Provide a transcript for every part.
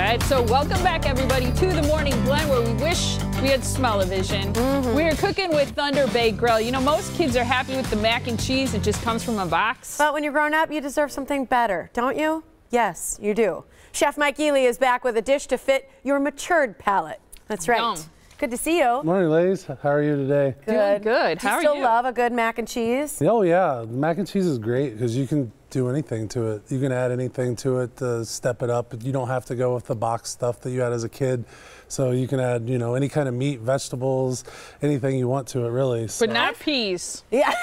right, so welcome back, everybody, to the Morning Blend, where we wish we had smell-o-vision. We are cooking with Thunder Bay Grille. You know, most kids are happy with the mac and cheese. It just comes from a box. But when you're grown up, you deserve something better, don't you? Yes, you do. Chef Mike Yelley is back with a dish to fit your matured palate. That's right. Yum. Good to see you. Morning, ladies. How are you today? Doing good. How are you? Do you still love a good mac and cheese? Oh, yeah. Mac and cheese is great because you can do anything to it. You can add anything to it to step it up. You don't have to go with the box stuff that you had as a kid. So you can add, you know, any kind of meat, vegetables, anything you want to it, really. So. But not peas. Yeah.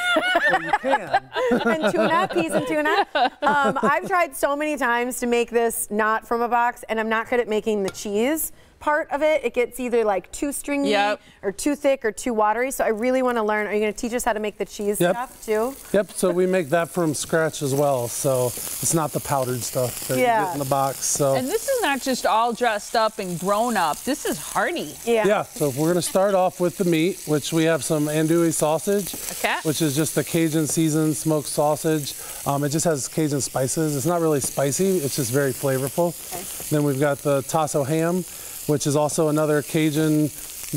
Well, you can. And tuna, peas and tuna. I've tried so many times to make this not from a box, and I'm not good at making the cheese part of it. It gets either like too stringy or too thick or too watery. So I really want to learn. Are you going to teach us how to make the cheese stuff too? Yep. So we make that from scratch as well. So it's not the powdered stuff that you get in the box. So. And this is not just all dressed up and grown up. This is hearty. Yeah. So we're going to start off with the meat, which we have some andouille sausage, which is just a Cajun seasoned smoked sausage. It just has Cajun spices. It's not really spicy. It's just very flavorful. Then we've got the tasso ham, which is also another Cajun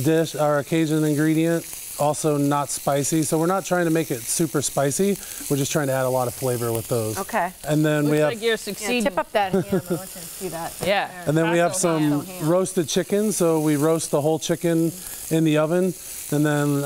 dish or a Cajun ingredient, also not spicy. So we're not trying to make it super spicy. We're just trying to add a lot of flavor with those. Okay. And then we have, like you're succeeding. Tip up that ham. I want you to see that. Yeah. And then we have some roasted chicken. So we roast the whole chicken in the oven and then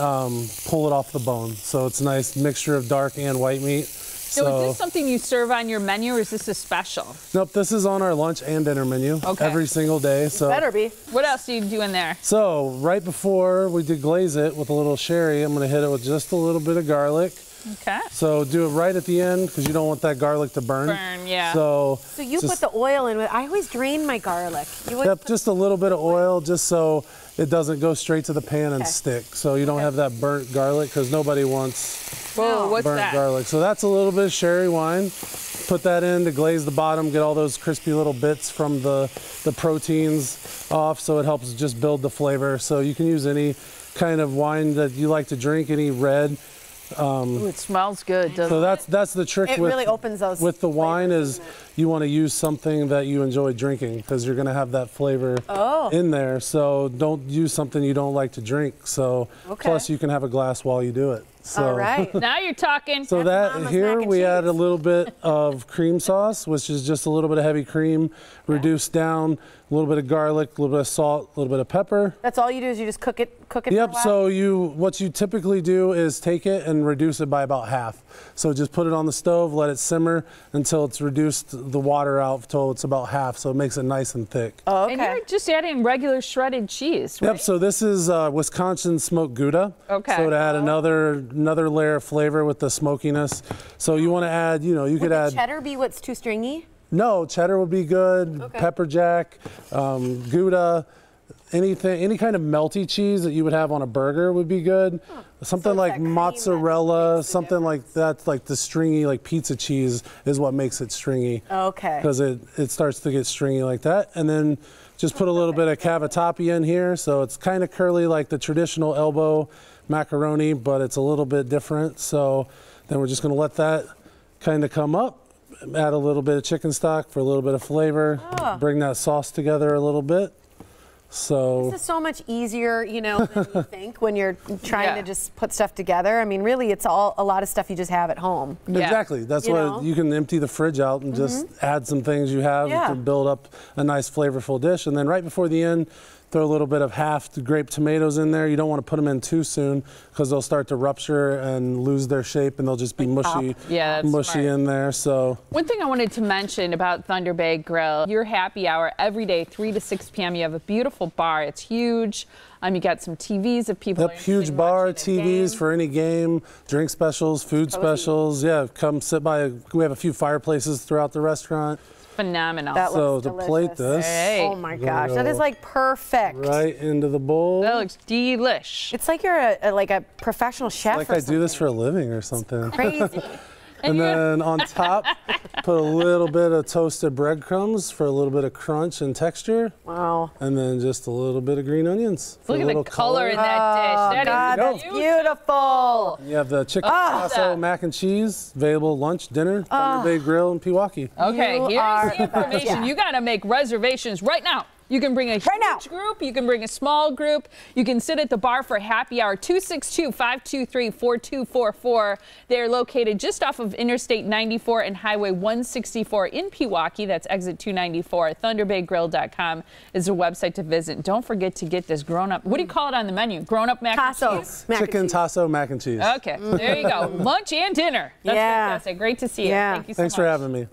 pull it off the bone. So it's a nice mixture of dark and white meat. So is this something you serve on your menu, or is this a special? Nope, this is on our lunch and dinner menu every single day. So better be. What else do you do in there? So right before we deglaze it with a little sherry, I'm going to hit it with just a little bit of garlic. Okay. So do it right at the end because you don't want that garlic to burn. Yeah. So you put the oil in. I always drain my garlic. Yep, just a little bit of oil just so it doesn't go straight to the pan and stick. So you don't have that burnt garlic because nobody wants burnt garlic. So that's a little bit of sherry wine. Put that in to glaze the bottom, get all those crispy little bits from the proteins off, so it helps just build the flavor. So you can use any kind of wine that you like to drink, any red. Ooh, it smells good, doesn't it? So that's the trick with, really opens those with the wine is you want to use something that you enjoy drinking because you're going to have that flavor in there. So don't use something you don't like to drink. So plus you can have a glass while you do it. So, all right. Now you're talking. So that here we add a little bit of cream sauce, which is just a little bit of heavy cream, reduced down, a little bit of garlic, a little bit of salt, a little bit of pepper. That's all you do is you just cook it for a while? So what you typically do is take it and reduce it by about half. So just put it on the stove, let it simmer until it's reduced the water out until it's about half, so it makes it nice and thick. Oh, okay. And you're just adding regular shredded cheese, right? Yep, so this is Wisconsin smoked Gouda. Okay. So to add another layer of flavor with the smokiness. So you want to add, you could add... Would cheddar be what's too stringy? No, cheddar would be good, pepper jack, Gouda, any kind of melty cheese that you would have on a burger would be good. Something like mozzarella, something like that, like the stringy, like pizza cheese is what makes it stringy. Okay. Because it starts to get stringy like that. And then just put a little bit of cavatappi in here. So it's kind of curly like the traditional elbow macaroni, but it's a little bit different. So then we're just going to let that kind of come up. Add a little bit of chicken stock for a little bit of flavor. Bring that sauce together a little bit. So this is so much easier, than you think when you're trying to just put stuff together. I mean, really, it's a lot of stuff you just have at home. Exactly. That's why you can empty the fridge out and just add some things you have to build up a nice flavorful dish. And then right before the end, throw a little bit of half grape tomatoes in there. You don't want to put them in too soon because they'll start to rupture and lose their shape and they'll just be mushy, mushy in there. So one thing I wanted to mention about Thunder Bay Grille, your happy hour every day, 3 to 6 p.m. You have a beautiful bar. It's huge. You got some TVs if people are huge bar, TVs for any game, drink specials, food specials. Yeah, come sit by. We have a few fireplaces throughout the restaurant. Phenomenal. That looks delicious. To plate this, oh my gosh, that is like perfect. Right into the bowl. That looks delish. It's like you're like a professional chef. Like I do this for a living or something. Crazy. And then on top, put a little bit of toasted breadcrumbs for a little bit of crunch and texture. Wow. And then just a little bit of green onions. Look at the color in that dish. That is beautiful. You have the chicken tasso mac and cheese, available lunch, dinner, Thunder Bay Grille in Pewaukee. Okay, here's the information. You got to make reservations right now. You can bring a huge group. You can bring a small group. You can sit at the bar for happy hour. 262-523-4244. They're located just off of Interstate 94 and Highway 164 in Pewaukee. That's exit 294. ThunderBayGrill.com is a website to visit. Don't forget to get this grown-up. What do you call it on the menu? Grown-up mac and cheese? Chicken tasso mac and cheese. Okay, there you go. Lunch and dinner. That's fantastic. Great to see you. Thank you so much. Thanks for having me.